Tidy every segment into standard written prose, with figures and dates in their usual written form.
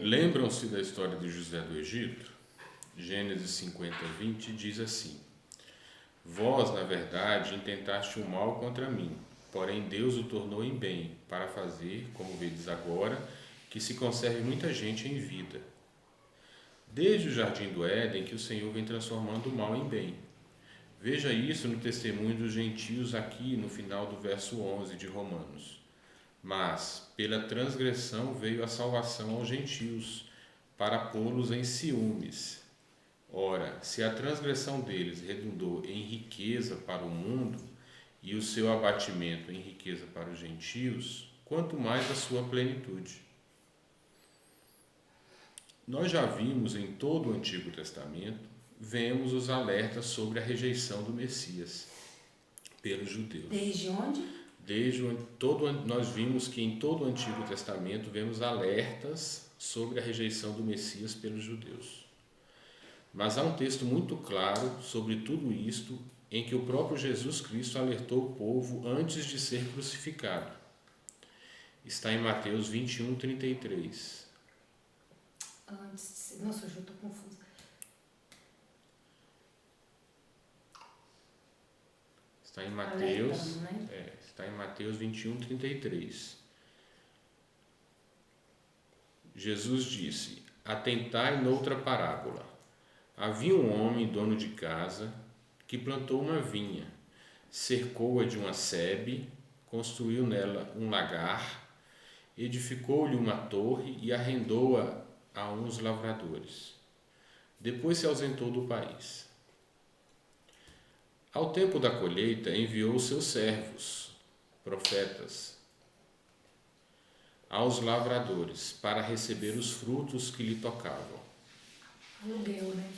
Lembram-se da história de José do Egito? Gênesis 50, 20 diz assim: Vós, na verdade, intentaste o mal contra mim, porém Deus o tornou em bem, para fazer, como vedes agora, que se conserve muita gente em vida. Desde o jardim do Éden que o Senhor vem transformando o mal em bem. Veja isso no testemunho dos gentios aqui no final do verso 11 de Romanos. Mas, pela transgressão veio a salvação aos gentios, para pô-los em ciúmes. Ora, se a transgressão deles redundou em riqueza para o mundo, e o seu abatimento em riqueza para os gentios, quanto mais a sua plenitude. Nós já vimos em todo o Antigo Testamento, vemos os alertas sobre a rejeição do Messias pelos judeus. Desde onde? Nós vimos que em todo o Antigo Testamento vemos alertas sobre a rejeição do Messias pelos judeus. Mas há um texto muito claro sobre tudo isto, em que o próprio Jesus Cristo alertou o povo antes de ser crucificado. Está em Mateus 21, 33. Antes de ser... Nossa, eu já estou confusa. Está em Mateus, né? Está em Mateus 21, 33. Jesus disse: Atentai noutra parábola. Havia um homem, dono de casa, que plantou uma vinha, cercou-a de uma sebe, construiu nela um lagar, edificou-lhe uma torre e arrendou-a a uns lavradores. Depois se ausentou do país. Ao tempo da colheita, enviou seus servos, profetas, aos lavradores, para receber os frutos que lhe tocavam. Aluguel, né?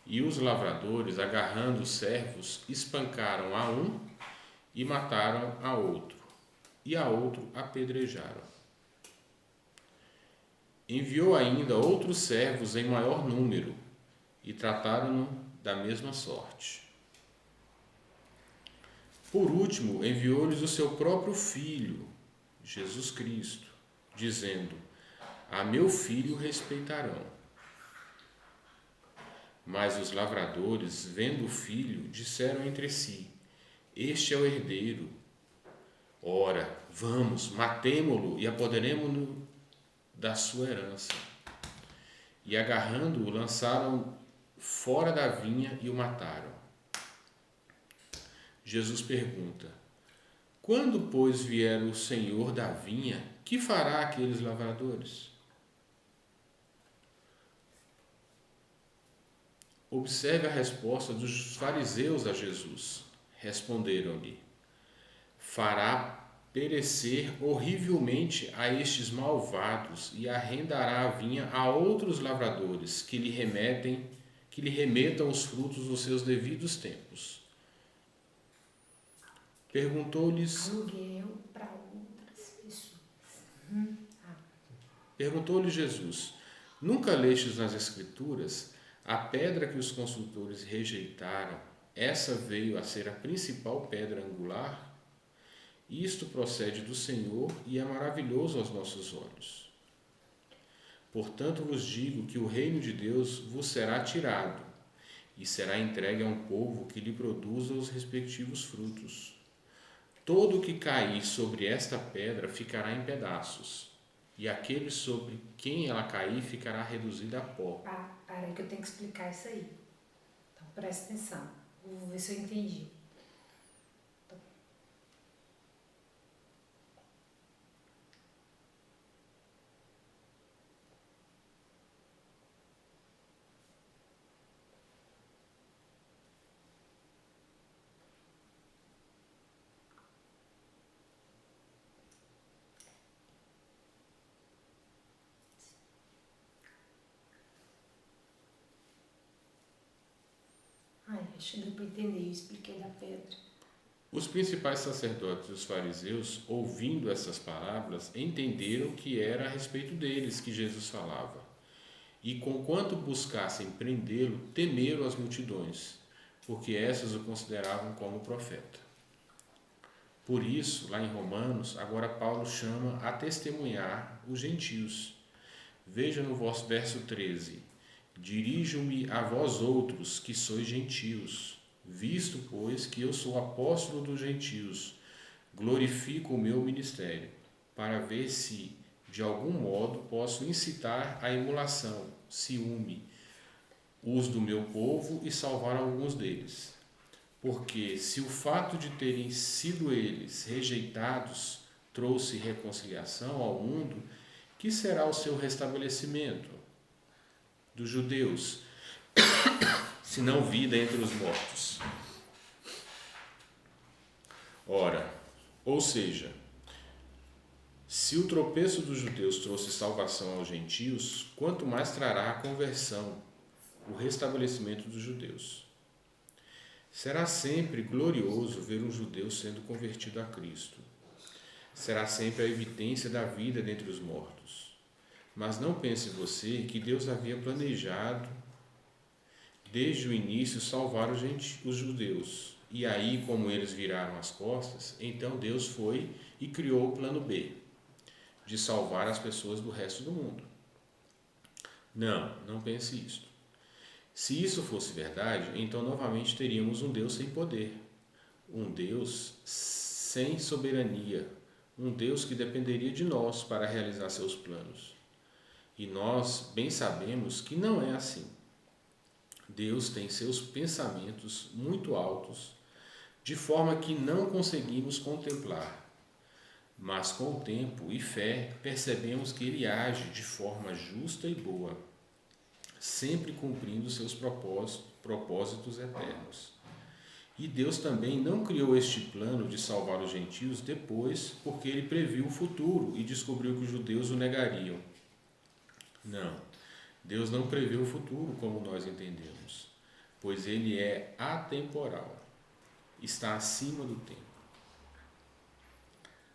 E os lavradores, agarrando os servos, espancaram a um e mataram a outro, e a outro apedrejaram. Enviou ainda outros servos em maior número, e trataram-no da mesma sorte. Por último, enviou-lhes o seu próprio Filho, Jesus Cristo, dizendo: A meu filho respeitarão. Mas os lavradores, vendo o filho, disseram entre si: Este é o herdeiro. Ora, vamos, matemo-lo e apoderemo-nos da sua herança. E agarrando-o, lançaram fora da vinha e o mataram. Jesus pergunta: Quando, pois, vier o Senhor da vinha, que fará aqueles lavradores? Observe a resposta dos fariseus a Jesus. Responderam-lhe: Fará perecer horrivelmente a estes malvados e arrendará a vinha a outros lavradores que lhe remetam os frutos nos seus devidos tempos. Perguntou-lhes Aluguel para outras pessoas. Perguntou-lhe Jesus: Nunca lestes nas Escrituras a pedra que os construtores rejeitaram? Essa veio a ser a principal pedra angular? Isto procede do Senhor e é maravilhoso aos nossos olhos. Portanto vos digo que o reino de Deus vos será tirado e será entregue a um povo que lhe produza os respectivos frutos. Todo o que cair sobre esta pedra ficará em pedaços, e aquele sobre quem ela cair ficará reduzido a pó. Para que eu tenho que explicar isso aí. Então presta atenção. Vou ver se eu entendi. Acho que deu para entender, eu expliquei da pedra. Os principais sacerdotes e os fariseus, ouvindo essas palavras, entenderam que era a respeito deles que Jesus falava. E, conquanto buscassem prendê-lo, temeram as multidões, porque essas o consideravam como profeta. Por isso, lá em Romanos, agora Paulo chama a testemunhar os gentios, Veja no vosso verso 13: dirijo-me a vós outros, que sois gentios, visto, pois, que eu sou apóstolo dos gentios, glorifico o meu ministério, para ver se, de algum modo, posso incitar a emulação, ciúme, os do meu povo e salvar alguns deles. Porque se o fato de terem sido eles rejeitados trouxe reconciliação ao mundo, que será o seu restabelecimento dos judeus, se não vida entre os mortos? Ora, ou seja, se o tropeço dos judeus trouxe salvação aos gentios, quanto mais trará a conversão, o restabelecimento dos judeus. Será sempre glorioso ver um judeu sendo convertido a Cristo. Será sempre a evidência da vida dentre os mortos. Mas não pense você que Deus havia planejado, desde o início, salvar os judeus. E aí, como eles viraram as costas, então Deus foi e criou o plano B, de salvar as pessoas do resto do mundo. Não pense isto. Se isso fosse verdade, então novamente teríamos um Deus sem poder, um Deus sem soberania, um Deus que dependeria de nós para realizar seus planos. E nós bem sabemos que não é assim. Deus tem seus pensamentos muito altos, de forma que não conseguimos contemplar. Mas com o tempo e fé percebemos que Ele age de forma justa e boa, sempre cumprindo seus propósitos eternos. E Deus também não criou este plano de salvar os gentios depois, porque Ele previu o futuro e descobriu que os judeus o negariam. Não, Deus não previu o futuro como nós entendemos, pois Ele é atemporal, está acima do tempo.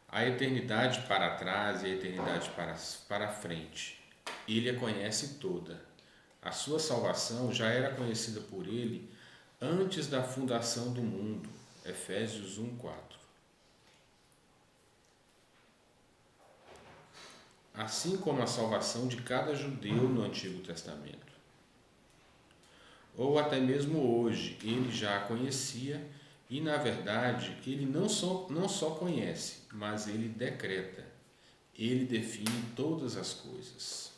A eternidade para trás e a eternidade para frente, Ele a conhece toda. A sua salvação já era conhecida por Ele antes da fundação do mundo. Efésios 1:4. Assim como a salvação de cada judeu no Antigo Testamento. Ou até mesmo hoje, Ele já a conhecia e, na verdade, Ele não só conhece, mas Ele decreta. Ele define todas as coisas.